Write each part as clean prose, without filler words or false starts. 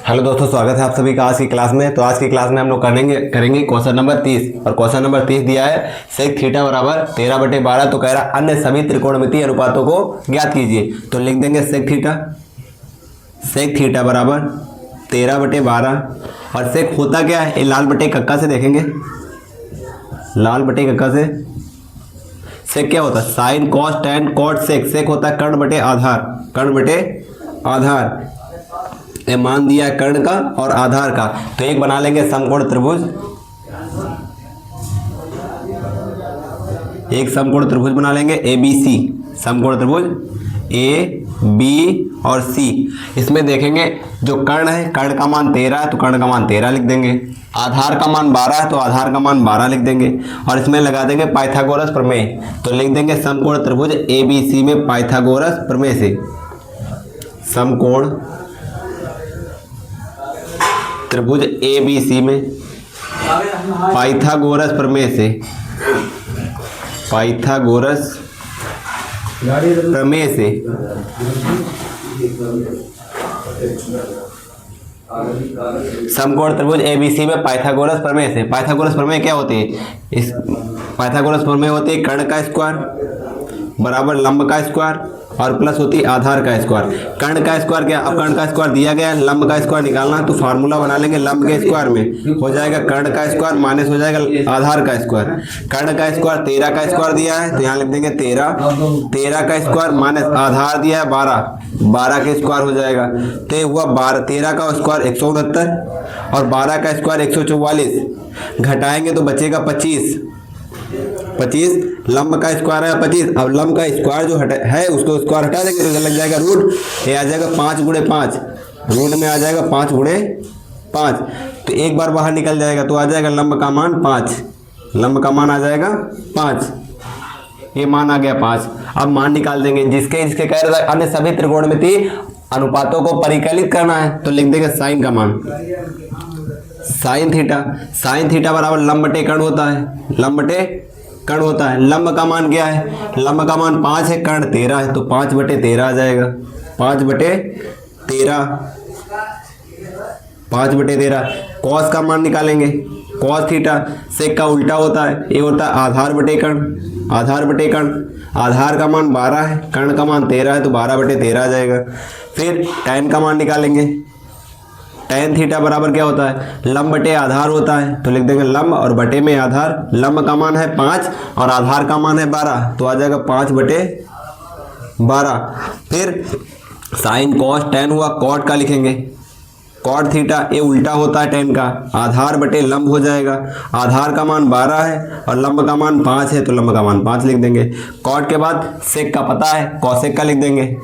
Hello दोस्तों, स्वागत है आप सभी का आज की क्लास में। तो आज की क्लास में हम लोग करेंगे क्वेश्चन नंबर 30 और क्वेश्चन नंबर 30 दिया है सेक थीटा बराबर 13/12। तो कह रहा अन्य सभी त्रिकोणमितीय अनुपातों को ज्ञात कीजिए। तो लिख देंगे सेक थीटा बराबर 13/12। और सेक होता क्या है, ये लाल बटे कक्का से देखेंगे। लाल बटे कक्का से सेक क्या होता है, sine cos tan cot sec. Sec होता है कर्ण बटे आधार। ये मान दिया है कर्ण का और आधार का। तो एक बना लेंगे समकोण त्रिभुज, एक समकोण त्रिभुज बना लेंगे ABC। समकोण त्रिभुज A B और C। इसमें देखेंगे जो कर्ण है, कर्ण का मान 13 है तो कर्ण का मान 13 लिख देंगे। आधार का मान 12 है तो आधार का मान 12 लिख देंगे। और इसमें लगा देंगे पाइथागोरस प्रमेय। तो लिख देंगे समकोण त्रिभुज ABC में पाइथागोरस प्रमेय से, समकोण त्रिभुज ABC में पाइथागोरस प्रमेय से, पाइथागोरस प्रमेय से समकोण त्रिभुज ABC में पाइथागोरस प्रमेय से। पाइथागोरस प्रमेय क्या होती है, इस पाइथागोरस प्रमेय होती है कर्ण का स्क्वायर बराबर लंब का स्क्वायर और प्लस होती है आधार का स्क्वायर। कर्ण का स्क्वायर क्या, अब कर्ण का स्क्वायर दिया गया है, लंब का स्क्वायर निकालना है तो फार्मूला बना लेंगे। लंब के स्क्वायर में हो जाएगा कर्ण का स्क्वायर माइनस हो जाएगा आधार का स्क्वायर। कर्ण का स्क्वायर 13 का स्क्वायर दिया है तो यहाँ लिख देंगे 13 का स्क्वायर माइनस आधार दिया है 12 के स्क्वायर हो जाएगा। तो ये हुआ 13 का स्क्वायर 169 और 12 का स्क्वायर 144। घटाएंगे तो बचेगा 25। लंब का स्क्वायर है 25। अब लंब का स्क्वायर जो है उसको स्क्वायर हटा देंगे तो लग जाएगा रूट। ये आ जाएगा 5 × 5, रूट में आ जाएगा 5 × 5। तो एक बार बाहर निकल जाएगा तो आ जाएगा लंब का मान 5। लंब का मान आ जाएगा 5। ये मान आ गया 5। अब मान निकाल देंगे जिसके कह रहा था अन्य सभी त्रिकोणमितीय अनुपातों को परिकलित करना है। तो लिख देंगे साइन का मान, साइन थीटा बराबर लंब बटे कर्ण होता है। लंब का मान क्या है, लंब का मान 5 है, कर्ण 13 है तो 5/13 आ जाएगा। 5/13। कॉस का मान निकालेंगे। कॉस थीटा सेक का उल्टा होता है, ये होता है आधार बटे कर्ण। आधार का मान 12 है, कर्ण का मान 13 है तो 12/13 आ जाएगा। फिर टैन का मान निकालेंगे। टैन थीटा बराबर क्या होता है, लंब बटे आधार होता है तो लिख देंगे लंब और बटे में आधार। लंब का मान है 5 और आधार का मान है 12 तो आ जाएगा 5/12। फिर साइन कॉस टैन हुआ, कॉट का लिखेंगे। कॉट थीटा ये उल्टा होता है टैन का, आधार बटे लंब हो जाएगा। आधार का मान 12 है और लंब का मान 5 है तो लंब का मान 5 लिख देंगे। कॉट के बाद सेक का पता है, कॉसेक का लिख देंगे।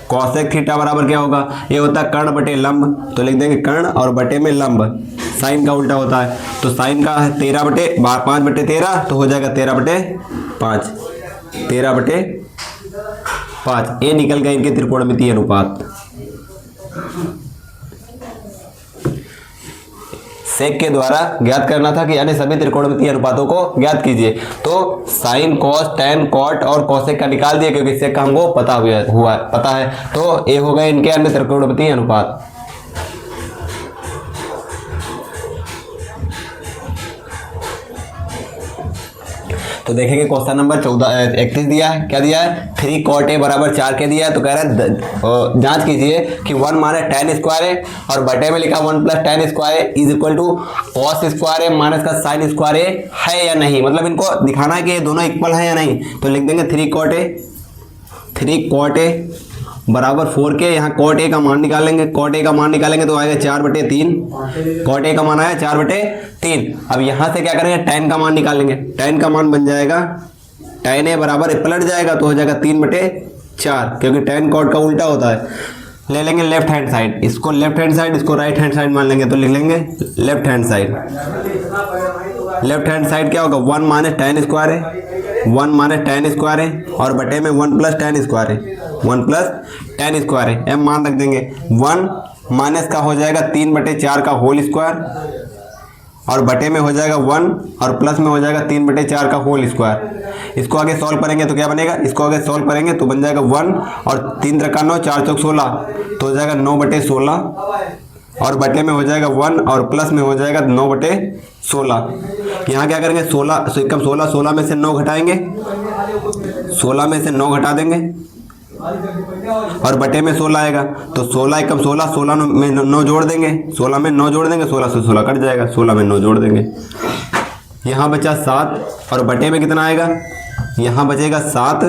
कॉसेक थीटा बराबर क्या होगा, ये होता है कर्ण बटे लंब तो लिख देंगे कर्ण और बटे में लंब। साइन का उल्टा होता है तो साइन का है 5/13 तो हो जाएगा 13/5। 13/5 ये निकल गए इनके त्रिकोणमितीय अनुपात। सेक के द्वारा ज्ञात करना था कि अन्य सभी त्रिकोणमितीय अनुपातों को ज्ञात कीजिए। तो साइन कॉस टैन कॉट और कॉसेक का निकाल दिया क्योंकि सेक का हमको पता है। तो ये हो गए इनके अन्य त्रिकोणमितीय अनुपात। तो देखेंगे क्वेश्चन नंबर 31 दिया है। क्या दिया है, 3 cot A बराबर 4 के दिया है। तो कह रहा है जांच कीजिए कि 1 माने tan स्क्वायर है और बटे में लिखा 1 + tan square is equal to cos square है माइनस का साइन स्क्वायर है या नहीं। मतलब इनको दिखाना है कि ये दोनों इक्वल है या नहीं। तो लिख देंगे 3 cot A बराबर 4 के। यहाँ cot A का मान निकालेंगे। cot A का मान निकालेंगे तो आएगा 4/3। cot A का मान आया 4/3। अब यहाँ से क्या करेंगे, tan का मान निकालेंगे। tan का मान बन जाएगा tan A बराबर पलट जाएगा तो हो जाएगा 3/4 क्योंकि tan cot का उल्टा होता है। ले लेंगे लेफ्ट हैंड साइड, इसको लेफ्ट हैंड साइड, इसको राइट हैंड साइड मान लेंगे तो लिख लेंगे left hand side. Left hand side क्या होगा, 1 माने tan स्क्वायर है, 1 माने tan स्क्वायर है और बटे में 1 + tan स्क्वायर है, 1 + tan स्क्वायर है। एम मान रख देंगे। 1 माइनस का हो जाएगा 3/4 का होल स्क्वायर और बटे में हो जाएगा 1 और प्लस में हो जाएगा 3/4 का होल स्क्वायर। इसको आगे सॉल्व करेंगे तो क्या बनेगा, इसको आगे सॉल्व करेंगे तो बन जाएगा 1 और 3 त्रिका 9, 4 चौक 16, तो हो जाएगा 9/16 और बटे में हो जाएगा 1 और प्लस में हो जाएगा 9/16। यहाँ क्या करेंगे 16 से 16, 16 में से 9 घटाएंगे, 16 में से 9 घटा देंगे और बटे में 16 आएगा, तो 16 एकम 16, 16 में 9 जोड़ देंगे, 16 में 9 जोड़ देंगे, 16 से 16 कट जाएगा, 16 में 9 जोड़ देंगे। यहाँ बचा 7 और बटे में कितना आएगा, यहाँ बचेगा 7,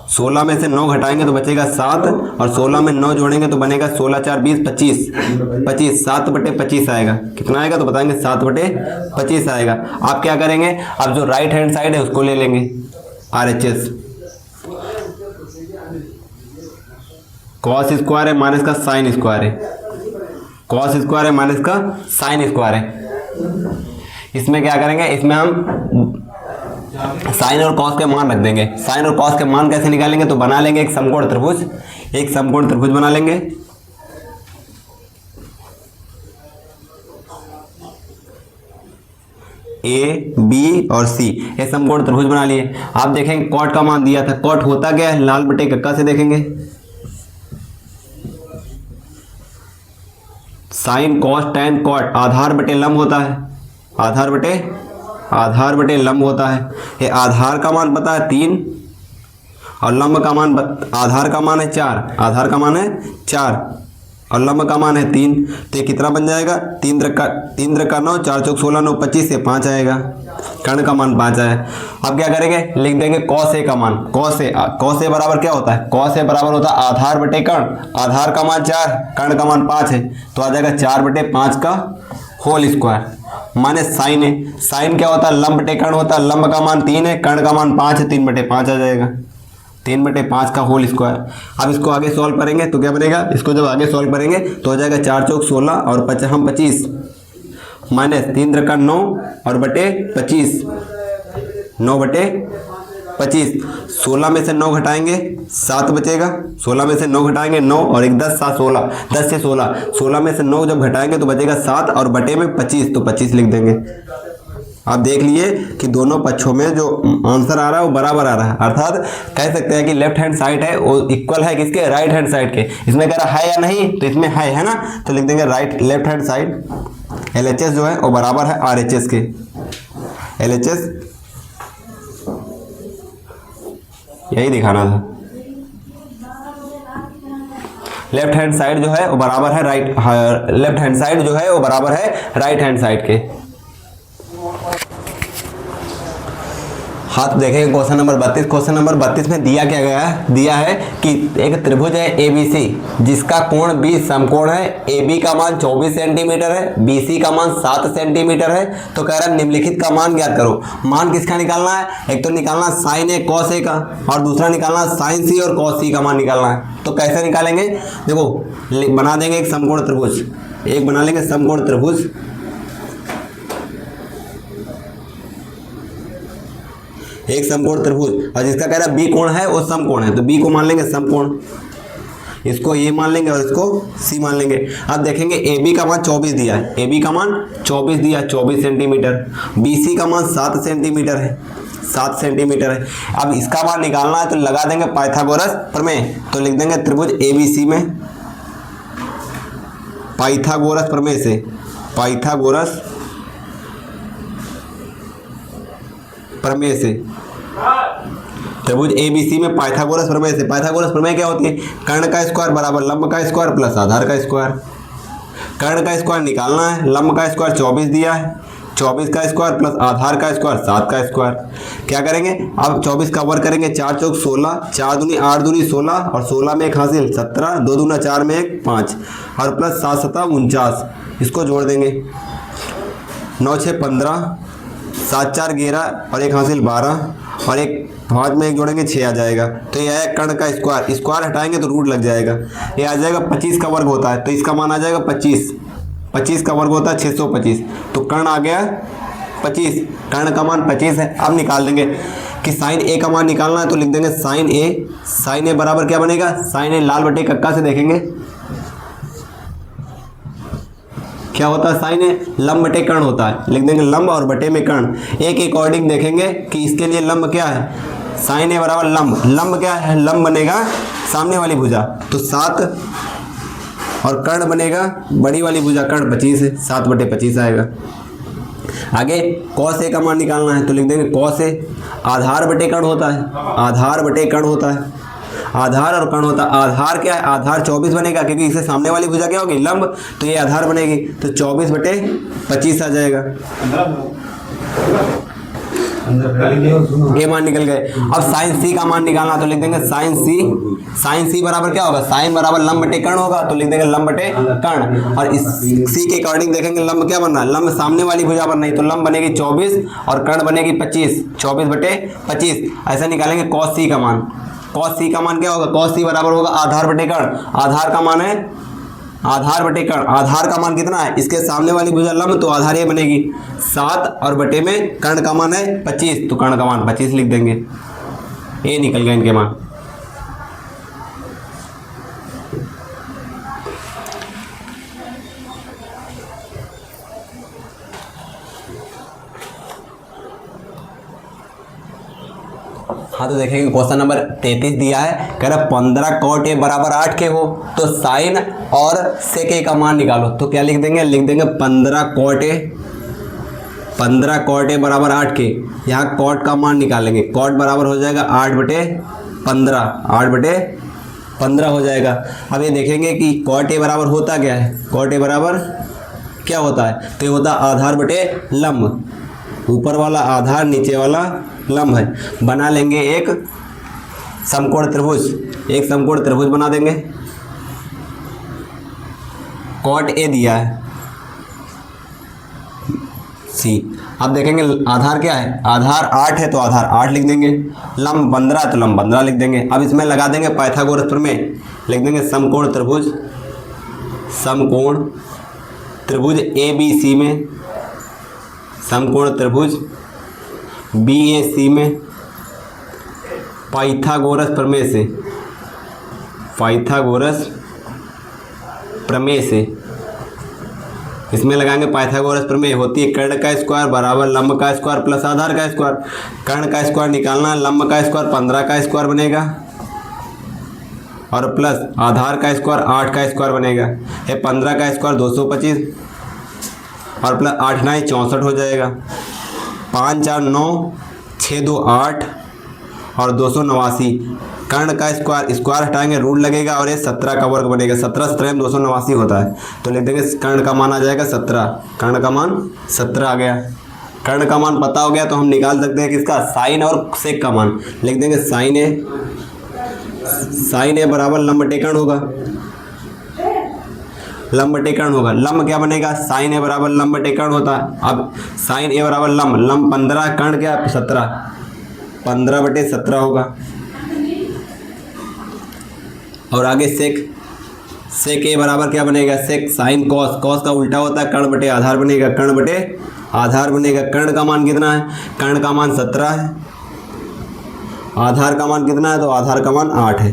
16 में से 9 घटाएंगे तो बचेगा 7 और 16 में 9 जोड़ेंगे तो बनेगा 16 4 20 25, 25 7/25 आएगा। कितना आएगा तो बताएंगे 7/25 आएगा। आप क्या करेंगे, अब जो राइट हैंड साइड है उसको ले लेंगे RHS, कॉस स्क्वायर है माइनस का साइन स्क्वायर है, कॉस स्क्वायर है माइनस का साइन स्क्वायर है। इसमें क्या करेंगे, इसमें हम साइन और कॉस के मान रख देंगे। साइन और कॉस के मान कैसे निकालेंगे, तो बना लेंगे एक समकोण त्रिभुज, एक समकोण त्रिभुज बना लेंगे। A, B और C ये समकोण त्रिभुज बना लिए। आप देखेंगे कॉट का मान दिया था, कॉट होता क्या है, लाल बटे कक्का से देखेंगे, साइन कॉस टैन कॉट आधार बटे लंब होता है, आधार बटे लंब होता है। ये आधार का मान पता है 3 और लंब का मान आधार का मान है 4, आधार का मान है 4 और लंब का मान है 3, तो ये कितना बन जाएगा 3 त्रिका 9, 4 चौक 16, 9 25 से 5 आएगा, कर्ण का मान 5 आया। अब क्या करेंगे, लिख देंगे कॉस ए का मान, कॉस ए बराबर क्या होता है, कॉस ए बराबर होता है आधार बटे कर्ण, आधार का मान 4, कर्ण का मान 5 है, तो आ जाएगा 4/5 का होल स्क्वायर माने साइन है। साइन क्या होता है, लंब बटे कर्ण होता है, लंब का मान 3 है, कर्ण का मान 5 है, 3/5 आ जाएगा, 3/5 का होल स्क्वायर। अब इसको आगे सॉल्व करेंगे तो क्या बनेगा, इसको जब आगे सॉल्व करेंगे तो हो जाएगा 4 चौक 16 और 25 माइनस 3 त्रिका 9 और बटे 25, 9/25, 16 में से 9 घटाएंगे 7 बचेगा, 16 में से 9 घटाएंगे 9 और 1 10 7 16, 10 से 16, 16 में से 9 जब घटाएंगे तो बचेगा 7 और बटे में 25, तो 25 लिख देंगे। आप देख लिए कि दोनों पक्षों में जो आंसर आ रहा है वो बराबर आ रहा है, अर्थात कह सकते हैं कि लेफ्ट हैंड साइड है वो इक्वल है किसके, राइट हैंड साइड के। इसमें कह रहा है या नहीं, तो इसमें है ना, तो लिख देंगे लेफ्ट हैंड साइड LHS जो है वो बराबर है RHS के। LHS यही दिखाना था, लेफ्ट हैंड साइड जो है वो बराबर है लेफ्ट हैंड साइड जो है वो बराबर है राइट हैंड साइड के। हाथ देखेंगे क्वेश्चन नंबर 32। क्वेश्चन नंबर 32 में दिया क्या गया है, दिया है कि एक त्रिभुज है ABC जिसका कोण 20 समकोण है, AB का मान 24 सेंटीमीटर है, BC का मान 7 सेंटीमीटर है, तो कह रहा है निम्नलिखित का मान ज्ञात करो। मान किसका निकालना है, एक तो निकालना साइन A कॉस A का और दूसरा निकालना साइन C और कॉस C का मान निकालना है। तो कैसे निकालेंगे, देखो बना देंगे एक समकोण त्रिभुज, एक बना लेंगे समकोण त्रिभुज, एक समकोण त्रिभुज और जिसका कह रहा है B कोण है वो समकोण है, तो B को मान लेंगे समकोण, इसको A मान लेंगे और इसको C मान लेंगे। अब देखेंगे AB का मान 24 दिया है, AB का मान 24 दिया, 24 सेंटीमीटर, BC का मान 7 सेंटीमीटर है, 7 सेंटीमीटर है। अब इसका मान निकालना है तो लगा देंगे पाइथागोरस प्रमेय, तो लिख देंगे त्रिभुज ABC में पाइथागोरस प्रमेय से, पाइथागोरस प्रमेय से, त्रिभुज ABC में पाइथागोरस प्रमेय से। पाइथागोरस प्रमेय क्या होती है, कर्ण का स्क्वायर बराबर लंब का स्क्वायर प्लस आधार का स्क्वायर। कर्ण का स्क्वायर निकालना है, लंब का स्क्वायर 24 दिया है, 24 का स्क्वायर प्लस आधार का स्क्वायर 7 का स्क्वायर। क्या करेंगे, अब 24 का वर्ग करेंगे, 4 चौक 16, 4 दूनी 8 दूनी 16 और 16 में 1 हासिल 17, 2 दूना 4 में 1 5 और प्लस 7 7 49, इसको जोड़ देंगे, 9 6 15, 7 4 11 और 1 हासिल 12 और 1 5 में 1 जोड़ेंगे 6 आ जाएगा। तो ये है कर्ण का स्क्वायर, स्क्वायर हटाएंगे तो रूट लग जाएगा, ये आ जाएगा 25 का वर्ग होता है, तो इसका मान आ जाएगा 25, 25 का वर्ग होता है 625, तो कर्ण आ गया 25, कर्ण का मान 25 है। अब निकाल देंगे कि साइन A का मान निकालना है, तो लिख देंगे साइन A, साइन A बराबर क्या बनेगा, साइन A लाल बटे कक्का से देखेंगे, क्या होता है साइन है, लंब बटे कर्ण होता है, लिख देंगे लंब और बटे में कर्ण। एक अकॉर्डिंग देखेंगे कि इसके लिए लंब क्या है, साइन ए बराबर लंब, लंब क्या है, लंब बनेगा सामने वाली भुजा तो 7 और कर्ण बनेगा बड़ी वाली भुजा, कर्ण 25 है, 7/25 आएगा। आगे कॉस ए का मान निकालना है तो लिख देंगे कॉस ए आधार बटे कर्ण होता है, आधार बटे कर्ण होता है, आधार और कर्ण होता है। आधार क्या है, आधार 24 बनेगा क्योंकि इससे सामने वाली भुजा क्या होगी, लंब, तो ये आधार बनेगी तो 24/25 आ जाएगा। ये मान निकल गए। अब साइन सी का मान निकालना तो लिख देंगे साइन सी, साइन सी बराबर क्या होगा, साइन बराबर लंब बटे कर्ण होगा तो लिख देंगे लंब बटे कर्ण। और इस सी के अकॉर्डिंग देखेंगे लंब क्या बनना है, लंब सामने वाली भुजा बनना है तो लंब बनेगी 24 और कर्ण बनेगी 25, 24/25। ऐसा निकालेंगे कॉस सी का मान, कॉस सी का मान क्या होगा, कॉस सी बराबर होगा आधार बटे कर्ण, आधार का मान है आधार बटे कर्ण, आधार का मान कितना है, इसके सामने वाली भुजा लंब तो आधार ये बनेगी 7 और बटे में कर्ण का मान है 25 तो कर्ण का मान 25 लिख देंगे। ये निकल गए इनके मान। हाँ तो देखेंगे क्वेश्चन नंबर 33 दिया है, कह रहा 15 cot a बराबर 8 के हो तो साइन और सेक ए का मान निकालो। तो क्या लिख देंगे, लिख देंगे 15 cot a बराबर 8 के, यहाँ cot का मान निकालेंगे, cot बराबर हो जाएगा 8/15, 8/15 हो जाएगा। अब ये देखेंगे कि cot a बराबर होता क्या है, cot a बराबर क्या होता है, तो ये होता आधार बटे लंब, ऊपर वाला आधार नीचे वाला लंब है। बना लेंगे एक समकोण त्रिभुज, एक समकोण त्रिभुज बना देंगे। कॉट ए दिया है सी, अब देखेंगे आधार क्या है, आधार 8 है तो आधार 8 लिख देंगे, लंब 15 तो लंब 15 लिख देंगे। अब इसमें लगा देंगे पाइथागोरस प्रमेय, लिख देंगे समकोण त्रिभुज, समकोण त्रिभुज ए बी सी में, समकोण त्रिभुज BAC में पाइथागोरस प्रमेय से, पाइथागोरस प्रमेय से इसमें लगाएंगे पाइथागोरस प्रमेय होती है कर्ण का स्क्वायर बराबर लंब का स्क्वायर प्लस आधार का स्क्वायर। कर्ण का स्क्वायर निकालना है, लंब का स्क्वायर 15 का स्क्वायर बनेगा और प्लस आधार का स्क्वायर 8 का स्क्वायर बनेगा। ये 15 का स्क्वायर 225 और प्लस 8 9 64 हो जाएगा, 5 4 9 6 2 8 और 289। कर्ण का स्क्वायर, स्क्वायर हटाएंगे रूट लगेगा और ये 17 का वर्ग बनेगा, 17 17 में 289 होता है तो लिख देंगे कर्ण का मान आ जाएगा 17, कर्ण का मान 17 आ गया। कर्ण का मान पता हो गया तो हम निकाल सकते हैं किसका, साइन और सेक का मान। लिख देंगे साइन ए, साइन ए बराबर लंब बटे कर्ण होगा, लंब बटे कर्ण होगा, लंब क्या बनेगा, साइन ए बराबर लंब बटे कर्ण होता है। अब साइन ए बराबर लंब, लंब 15 कर्ण क्या 17, 15/17 होगा। और आगे सेक, सेक ए बराबर क्या बनेगा, सेक साइन कॉस, कॉस का उल्टा होता है कर्ण बटे आधार बनेगा, कर्ण बटे आधार बनेगा। कर्ण का मान कितना है, कर्ण का मान 17 है, आधार का मान कितना है तो आधार का मान 8 है।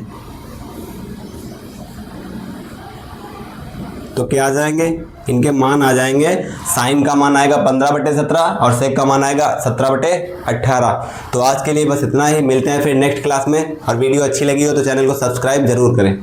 तो क्या आ जाएंगे, इनके मान आ जाएंगे, साइन का मान आएगा 15/17 और सेक का मान आएगा 17/18। तो आज के लिए बस इतना ही, मिलते हैं फिर नेक्स्ट क्लास में। और वीडियो अच्छी लगी हो तो चैनल को सब्सक्राइब जरूर करें।